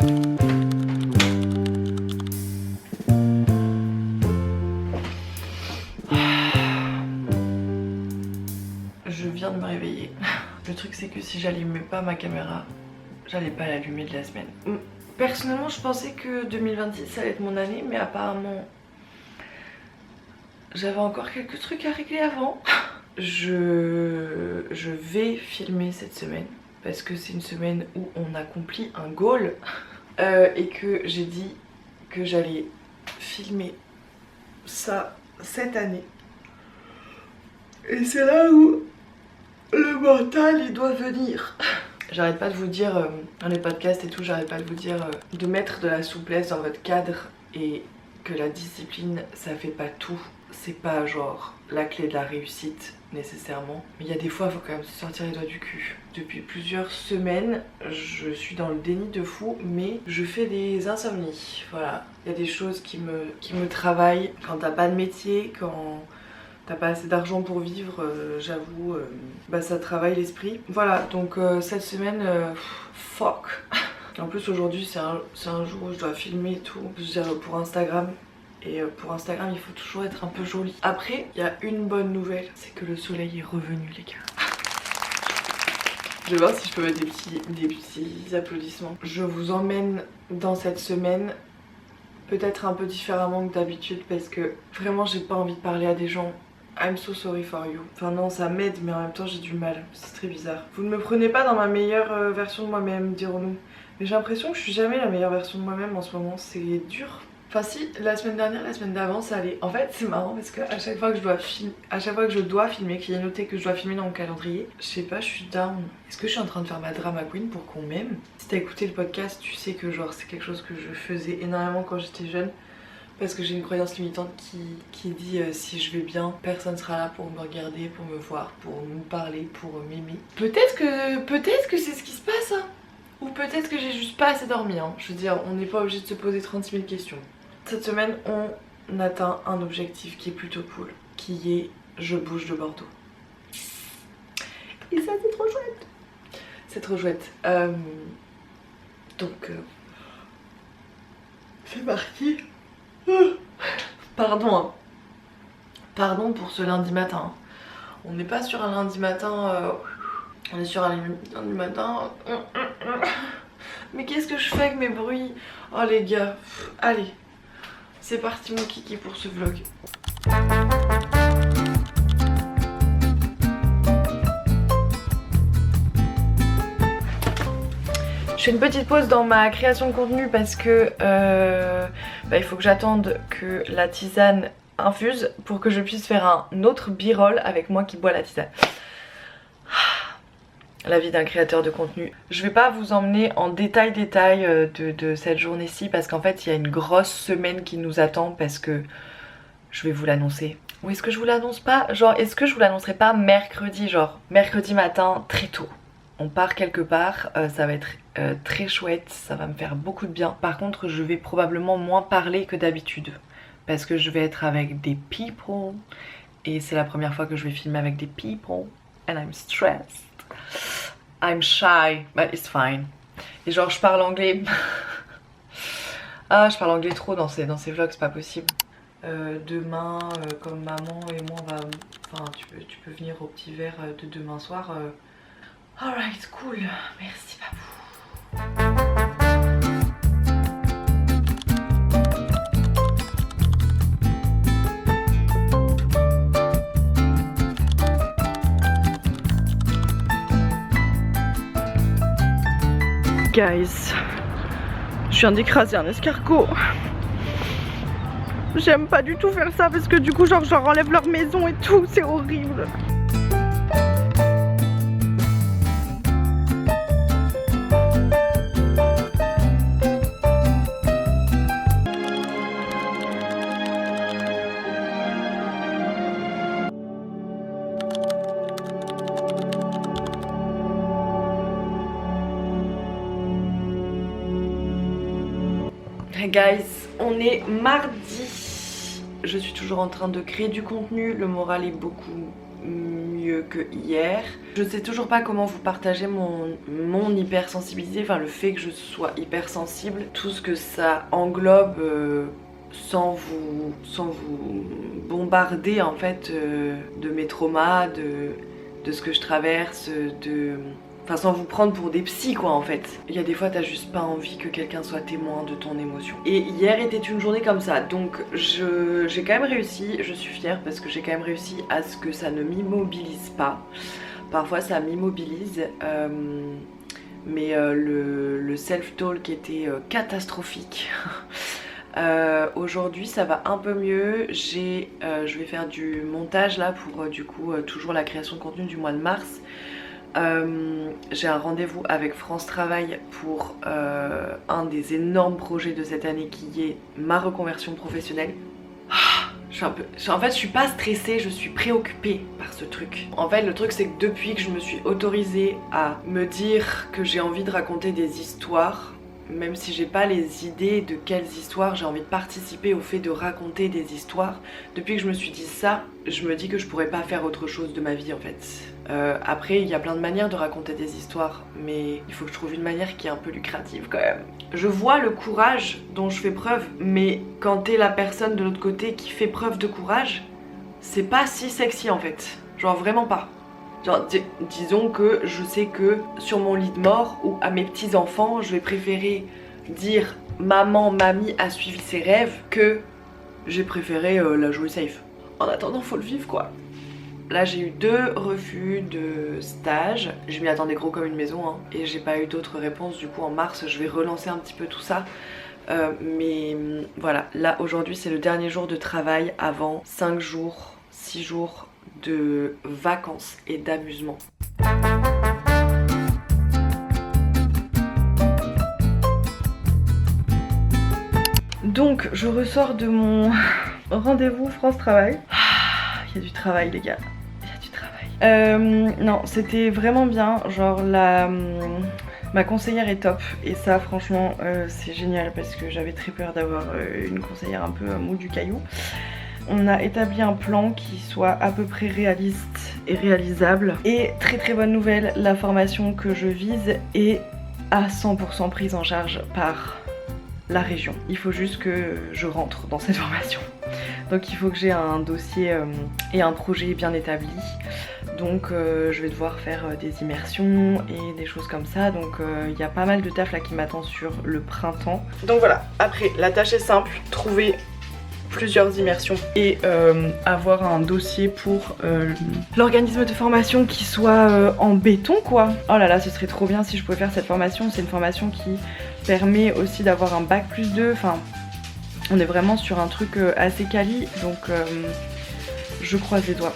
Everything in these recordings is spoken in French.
Je viens de me réveiller. Le truc c'est que si j'allumais pas ma caméra, j'allais pas l'allumer de la semaine. Personnellement je pensais que 2026 ça allait être mon année, mais apparemment j'avais encore quelques trucs à régler avant. Je vais filmer cette semaine parce que c'est une semaine où on accomplit un goal et que j'ai dit que j'allais filmer ça cette année. Et c'est là où le mental il doit venir. J'arrête pas de vous dire dans les podcasts et tout, j'arrête pas de vous dire de mettre de la souplesse dans votre cadre et que la discipline ça fait pas tout. C'est pas genre la clé de la réussite nécessairement. Mais il y a des fois il faut quand même se sortir les doigts du cul. Depuis plusieurs semaines je suis dans le déni de fou, mais je fais des insomnies. Voilà, il y a des choses qui me travaillent. Quand t'as pas de métier, quand t'as pas assez d'argent pour vivre, j'avoue, bah ça travaille l'esprit. Voilà, donc cette semaine, fuck. En plus aujourd'hui c'est un jour où je dois filmer et tout, je veux dire, pour Instagram. Et pour Instagram il faut toujours être un peu joli. Après il y a une bonne nouvelle, c'est que le soleil est revenu les gars. Je vais voir si je peux mettre des petits applaudissements. Je vous emmène dans cette semaine peut-être un peu différemment que d'habitude parce que vraiment j'ai pas envie de parler à des gens. I'm so sorry for you. Enfin non, ça m'aide mais en même temps j'ai du mal. C'est très bizarre. Vous ne me prenez pas dans ma meilleure version de moi-même, dirons-nous. Mais j'ai l'impression que je suis jamais la meilleure version de moi-même en ce moment. C'est dur. Enfin si, la semaine dernière, la semaine d'avant ça allait. En fait c'est marrant parce que à chaque fois que je dois filmer, qu'il y ait noté que je dois filmer dans mon calendrier, je sais pas, je suis down. Est-ce que je suis en train de faire ma drama queen pour qu'on m'aime? Si t'as écouté le podcast, tu sais que genre c'est quelque chose que je faisais énormément quand j'étais jeune. Parce que j'ai une croyance limitante qui dit si je vais bien, personne sera là pour me regarder, pour me voir, pour me parler, pour m'aimer. Peut-être que c'est ce qui se passe hein. Ou peut-être que j'ai juste pas assez dormi hein. Je veux dire, on n'est pas obligé de se poser 36 000 questions. Cette semaine, on atteint un objectif qui est plutôt cool, qui est je bouge de Bordeaux. Et ça c'est trop chouette. C'est trop chouette. Donc c'est parti. Pardon hein. Pardon pour ce lundi matin. On n'est pas sur un lundi matin, on est sur un lundi matin. Mais qu'est-ce que je fais avec mes bruits? Oh les gars, allez, c'est parti mon kiki pour ce vlog. Je fais une petite pause dans ma création de contenu parce que il faut que j'attende que la tisane infuse pour que je puisse faire un autre b-roll avec moi qui boit la tisane. La vie d'un créateur de contenu. Je vais pas vous emmener en détail de cette journée-ci parce qu'en fait il y a une grosse semaine qui nous attend parce que je vais vous l'annoncer. Ou est-ce que je vous l'annonce pas? Genre est-ce que je vous l'annoncerai pas mercredi, genre mercredi matin très tôt? On part quelque part, ça va être très chouette, ça va me faire beaucoup de bien. Par contre je vais probablement moins parler que d'habitude parce que je vais être avec des people et c'est la première fois que je vais filmer avec des people and I'm stressed. I'm shy, but it's fine. Et genre je parle anglais. Ah je parle anglais trop dans ces vlogs, c'est pas possible. Demain, comme maman et moi on va... Enfin tu peux venir au petit verre de demain soir. Alright, cool, merci Babou. Guys, je viens d'écraser un escargot. J'aime pas du tout faire ça parce que du coup genre je leur enlève leur maison et tout, c'est horrible. Hey guys, on est mardi. Je suis toujours en train de créer du contenu, le moral est beaucoup mieux mieux que hier. Je sais toujours pas comment vous partager mon hypersensibilité, enfin le fait que je sois hypersensible, tout ce que ça englobe sans vous bombarder en fait de mes traumas, de ce que je traverse, enfin sans vous prendre pour des psys quoi en fait. Il y a des fois t'as juste pas envie que quelqu'un soit témoin de ton émotion. Et hier était une journée comme ça, donc j'ai quand même réussi, je suis fière parce que j'ai quand même réussi à ce que ça ne m'immobilise pas. Parfois ça m'immobilise, mais le self-talk était catastrophique. Aujourd'hui ça va un peu mieux, je vais faire du montage là pour du coup toujours la création de contenu du mois de mars. J'ai un rendez-vous avec France Travail pour un des énormes projets de cette année qui est ma reconversion professionnelle. En fait je suis pas stressée, je suis préoccupée par ce truc. En fait le truc c'est que depuis que je me suis autorisée à me dire que j'ai envie de raconter des histoires, même si j'ai pas les idées de quelles histoires j'ai envie de participer au fait de raconter des histoires, depuis que je me suis dit ça, je me dis que je pourrais pas faire autre chose de ma vie en fait. Après il y a plein de manières de raconter des histoires, mais il faut que je trouve une manière qui est un peu lucrative quand même. Je vois le courage dont je fais preuve, mais quand t'es la personne de l'autre côté qui fait preuve de courage, c'est pas si sexy en fait, genre vraiment pas. Genre, disons que je sais que sur mon lit de mort ou à mes petits enfants, je vais préférer dire maman, mamie a suivi ses rêves que j'ai préféré la jouer safe. En attendant, faut le vivre quoi. Là j'ai eu 2 refus de stage, je m'y attendais gros comme une maison hein, et j'ai pas eu d'autres réponses. Du coup en mars je vais relancer un petit peu tout ça. Mais voilà, là aujourd'hui c'est le dernier jour de travail avant 5 jours, 6 jours de vacances et d'amusement. Donc je ressors de mon rendez-vous France Travail. Il y a du travail les gars, il y a du travail. Non c'était vraiment bien, genre ma conseillère est top et ça franchement c'est génial parce que j'avais très peur d'avoir une conseillère un peu mou du caillou. On a établi un plan qui soit à peu près réaliste et réalisable. Et très très bonne nouvelle, la formation que je vise est à 100% prise en charge par la région. Il faut juste que je rentre dans cette formation. Donc il faut que j'ai un dossier et un projet bien établi. Donc je vais devoir faire des immersions et des choses comme ça. Donc il y a pas mal de taf là qui m'attend sur le printemps. Donc voilà, après la tâche est simple, trouver plusieurs immersions et avoir un dossier pour l'organisme de formation qui soit en béton quoi. Oh là là ce serait trop bien si je pouvais faire cette formation. C'est une formation qui permet aussi d'avoir un bac+2, enfin on est vraiment sur un truc assez quali, donc je croise les doigts.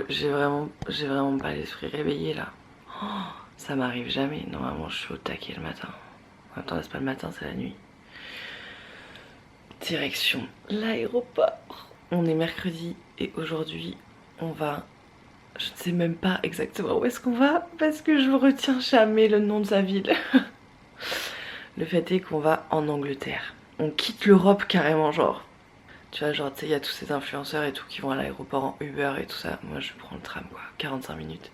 J'ai vraiment pas l'esprit réveillé là. Oh, ça m'arrive jamais, normalement je suis au taquet le matin. En même temps c'est pas le matin, c'est la nuit. Direction l'aéroport. On est mercredi et aujourd'hui on va... Je ne sais même pas exactement où est-ce qu'on va parce que je retiens jamais le nom de sa ville. Le fait est qu'on va en Angleterre. On quitte l'Europe carrément genre. Tu vois genre tu sais il y a tous ces influenceurs et tout qui vont à l'aéroport en Uber et tout ça. Moi je prends le tram quoi, 45 minutes.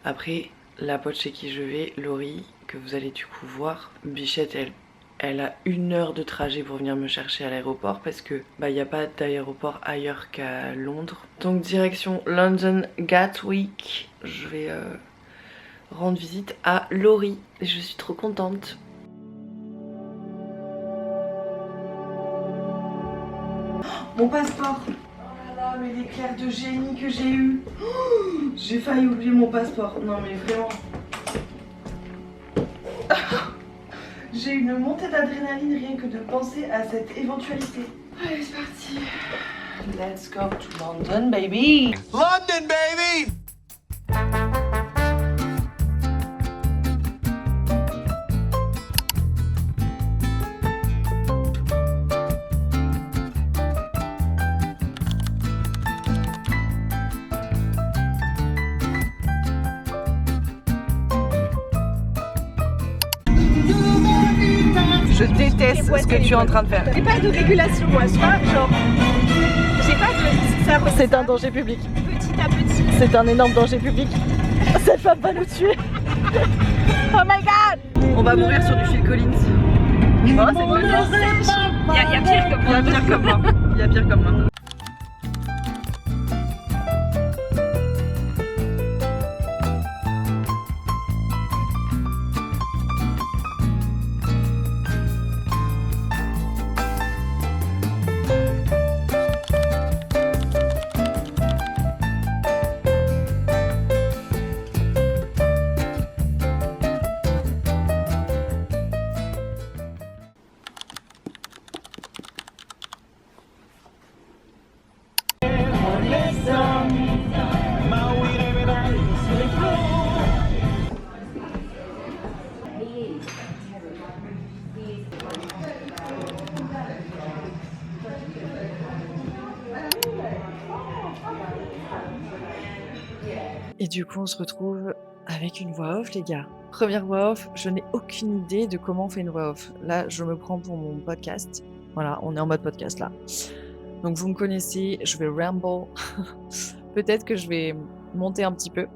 Après la pote chez qui je vais, Laurie, que vous allez du coup voir, Bichette elle a 1 heure de trajet pour venir me chercher à l'aéroport parce que bah y a pas d'aéroport ailleurs qu'à Londres. Donc direction London Gatwick, je vais rendre visite à Laurie et je suis trop contente. Oh, mon passeport. Oh là là, mais l'éclair de génie que j'ai eu. Oh, j'ai failli oublier mon passeport. Non mais vraiment. J'ai une montée d'adrénaline rien que de penser à cette éventualité. Allez, c'est parti. Let's go to London, baby. London, baby. Je déteste ce que tu es en train de faire. J'ai pas de régulation, moi, je vois, genre. J'ai pas de. C'est un danger public. Petit à petit. C'est un énorme danger public. Cette femme va nous tuer. Oh my god. On va mourir sur du Phil Collins. Oh, c'est cool. Il y a pire comme moi. Il y a pire comme moi. Il y a pire comme moi. Et du coup, on se retrouve avec une voix off, les gars. Première voix off, je n'ai aucune idée de comment on fait une voix off. Là, je me prends pour mon podcast. Voilà, on est en mode podcast là. Donc, vous me connaissez, je vais ramble. Peut-être que je vais monter un petit peu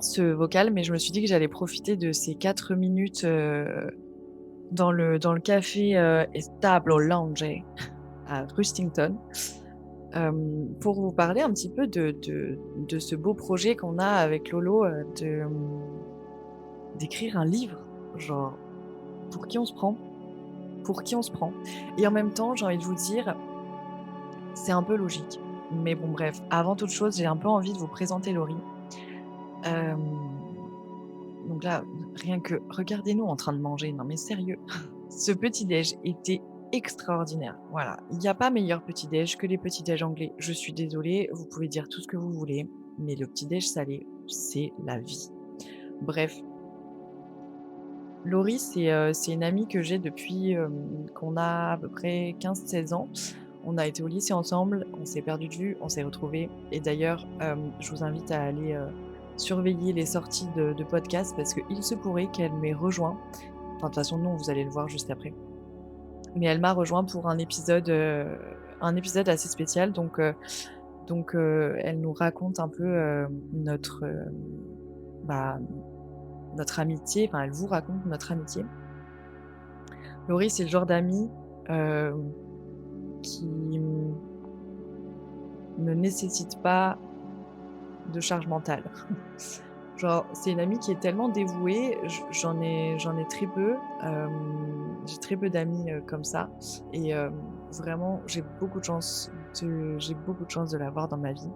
ce vocal, mais je me suis dit que j'allais profiter de ces 4 minutes dans le café Establo Lounge à Rustington. Pour vous parler un petit peu de ce beau projet qu'on a avec Lolo d'écrire un livre. Genre, pour qui on se prend? Pour qui on se prend? Et en même temps, j'ai envie de vous dire, c'est un peu logique. Mais bon, bref, avant toute chose, j'ai un peu envie de vous présenter Laurie. Donc là, rien que, regardez-nous en train de manger. Non mais sérieux, ce petit-déj était extraordinaire. Voilà, il n'y a pas meilleur petit-déj que les petits-déj anglais. Je suis désolée, vous pouvez dire tout ce que vous voulez, mais le petit-déj salé, c'est la vie. Bref, Laurie, c'est une amie que j'ai depuis qu'on a à peu près 15-16 ans. On a été au lycée ensemble, on s'est perdu de vue, on s'est retrouvés. Et d'ailleurs, je vous invite à aller surveiller les sorties de podcasts parce qu'il se pourrait qu'elle m'ait rejoint. Enfin, de toute façon, nous, vous allez le voir juste après. Mais elle m'a rejoint pour un épisode assez spécial. Donc, elle nous raconte un peu notre amitié. Enfin, elle vous raconte notre amitié. Laurie, c'est le genre d'amie qui ne nécessite pas de charge mentale. Genre, c'est une amie qui est tellement dévouée, j'en ai très peu. J'ai très peu d'amis comme ça. Et vraiment, j'ai beaucoup de chance de l'avoir dans ma vie.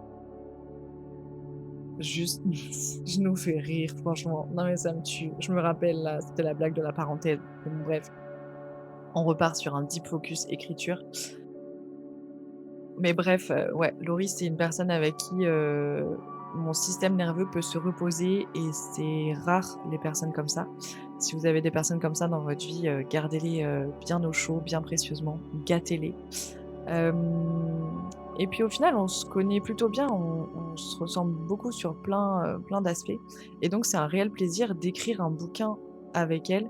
Juste, je nous fais rire, franchement. Non mais ça me tue. Je me rappelle, là, c'était la blague de la parenthèse. Bon, bref, on repart sur un deep focus écriture. Mais bref, ouais, Laurie, c'est une personne avec qui mon système nerveux peut se reposer et c'est rare les personnes comme ça. Si vous avez des personnes comme ça dans votre vie, gardez-les bien au chaud, bien précieusement, gâtez-les. Et puis au final, on se connaît plutôt bien, on se ressemble beaucoup sur plein d'aspects. Et donc c'est un réel plaisir d'écrire un bouquin avec elle.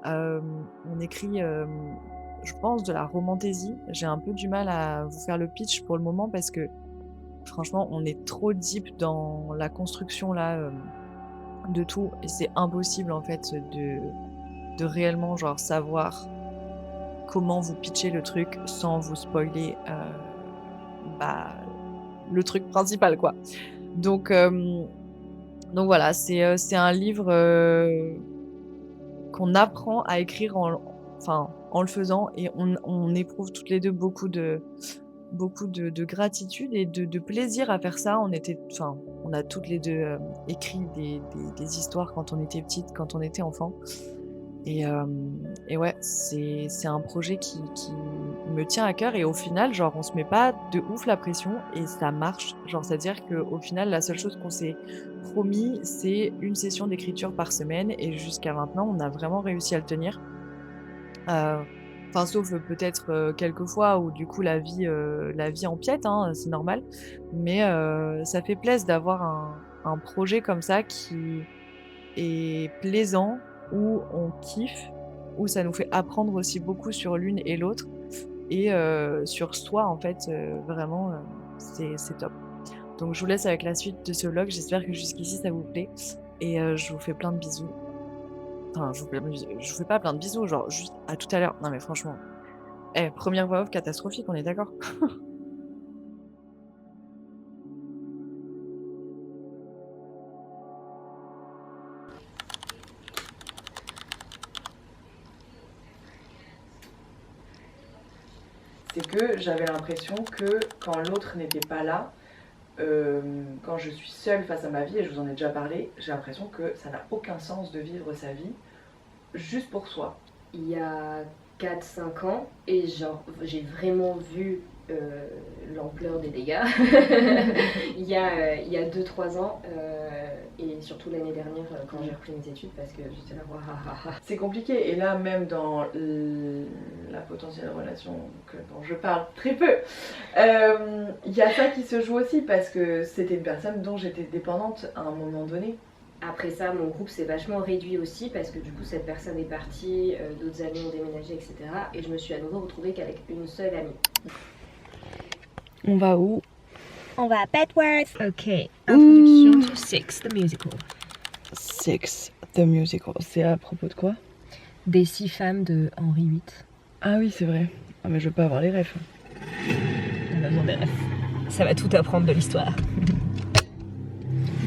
On écrit, je pense, de la romantaisie. J'ai un peu du mal à vous faire le pitch pour le moment parce que franchement, on est trop deep dans la construction là de tout et c'est impossible en fait de réellement genre savoir comment vous pitcher le truc sans vous spoiler le truc principal quoi. Donc voilà, c'est un livre qu'on apprend à écrire en le faisant et on éprouve toutes les deux beaucoup de gratitude et de plaisir à faire ça. On a toutes les deux écrit des histoires quand on était petite, quand on était enfant. Et ouais, c'est un projet qui me tient à cœur et au final, genre, on se met pas de ouf la pression et ça marche. Genre, c'est-à-dire qu'au final, la seule chose qu'on s'est promis, c'est une session d'écriture par semaine et jusqu'à maintenant, on a vraiment réussi à le tenir. Enfin, sauf peut-être quelques fois où du coup la vie empiète, hein, c'est normal. Mais ça fait plaisir d'avoir un projet comme ça qui est plaisant, où on kiffe où ça nous fait apprendre aussi beaucoup sur l'une et l'autre et sur soi en fait, vraiment, c'est top. Donc je vous laisse avec la suite de ce vlog, j'espère que jusqu'ici ça vous plaît et je vous fais plein de bisous. Enfin, je vous fais pas plein de bisous, genre juste à tout à l'heure. Non mais franchement, première voix off catastrophique, on est d'accord? C'est que j'avais l'impression que quand l'autre n'était pas là, quand je suis seule face à ma vie, et je vous en ai déjà parlé, j'ai l'impression que ça n'a aucun sens de vivre sa vie juste pour soi. Il y a 4-5 ans, et genre j'ai vraiment vu l'ampleur des dégâts il y a 2-3 ans, et surtout l'année dernière quand j'ai repris mes études, parce que j'étais là, waouh. C'est compliqué, et là même dans la potentielle relation dont je parle très peu, il y a ça qui se joue aussi, parce que c'était une personne dont j'étais dépendante à un moment donné. Après ça, mon groupe s'est vachement réduit aussi, parce que du coup cette personne est partie, d'autres amis ont déménagé, etc. Et je me suis à nouveau retrouvée qu'avec une seule amie. On va où? On va à Petworth. Ok, introduction to Six, the musical. Six, the musical. C'est à propos de quoi? Des 6 femmes de Henri VIII. Ah oui, c'est vrai. Ah mais je veux pas avoir les refs. On a besoin des refs. Ça va tout apprendre de l'histoire.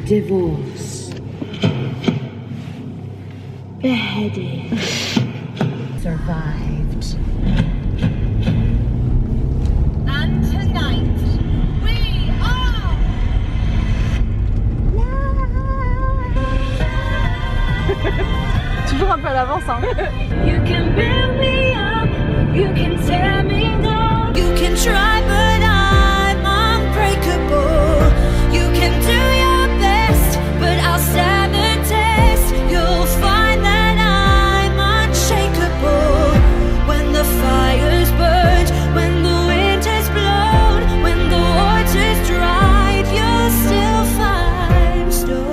Divorce. Beheaded. Survived. And tonight, we are... Toujours un peu à l'avance, hein. You can build me up, you can tear me down. You can try, but I'm unbreakable. You can do your best, but I'll stand the test. You'll find that I'm unshakable. When the fire's burned, when the wind has blown, when the water's dried, you'll still find stone.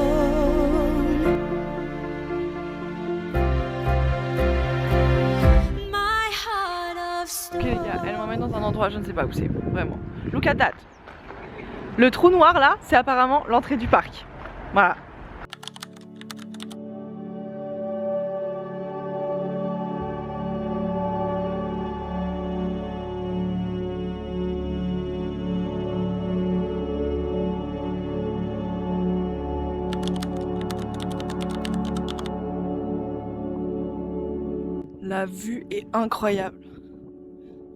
My heart of stone. Ok les gars, elle m'emmène dans un endroit, je ne sais pas où c'est, vraiment. Look at that. Le trou noir là, c'est apparemment l'entrée du parc. Voilà. La vue est incroyable.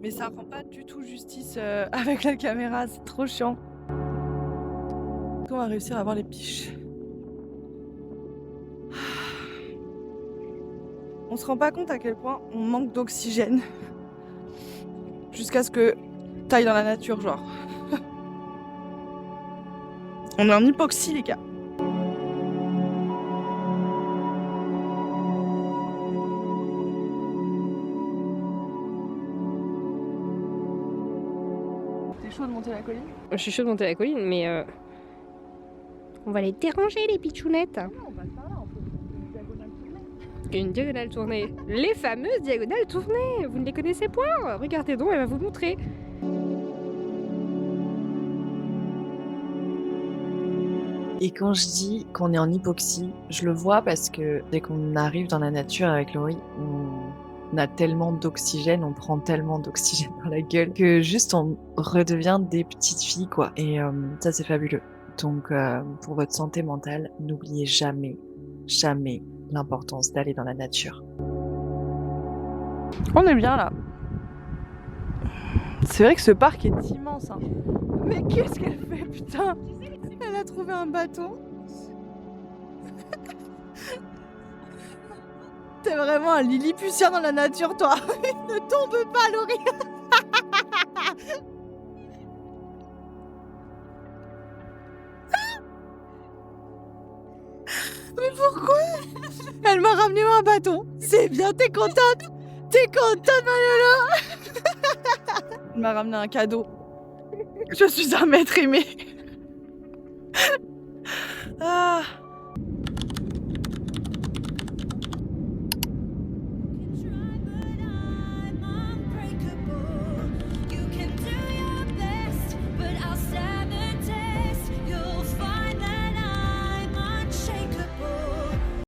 Mais ça rend pas du tout justice avec la caméra, c'est trop chiant. Est-ce qu'on va réussir à voir les biches? On se rend pas compte à quel point on manque d'oxygène jusqu'à ce que t'ailles dans la nature, genre. On est en hypoxie les gars. T'es chaud de monter la colline? Je suis chaude de monter la colline, mais on va les déranger, les pitchounettes. On passe par là, on fait une diagonale tournée. Une diagonale tournée. Les fameuses diagonales tournées. Vous ne les connaissez point? Regardez donc, elle va vous montrer. Et quand je dis qu'on est en hypoxie, je le vois parce que dès qu'on arrive dans la nature avec Laurie, on a tellement d'oxygène, on prend tellement d'oxygène dans la gueule que juste on redevient des petites filles quoi. Et ça c'est fabuleux. Donc pour votre santé mentale, n'oubliez jamais, jamais l'importance d'aller dans la nature. On est bien là. C'est vrai que ce parc est immense hein. Mais qu'est-ce qu'elle fait putain? Elle a trouvé un bâton. T'es vraiment un lilliputien dans la nature toi. Ne tombe pas Laurie. Mais pourquoi? Elle m'a ramené un bâton. C'est bien, t'es contente? T'es contente ma Lola? Elle m'a ramené un cadeau. Je suis un maître aimé. Ah.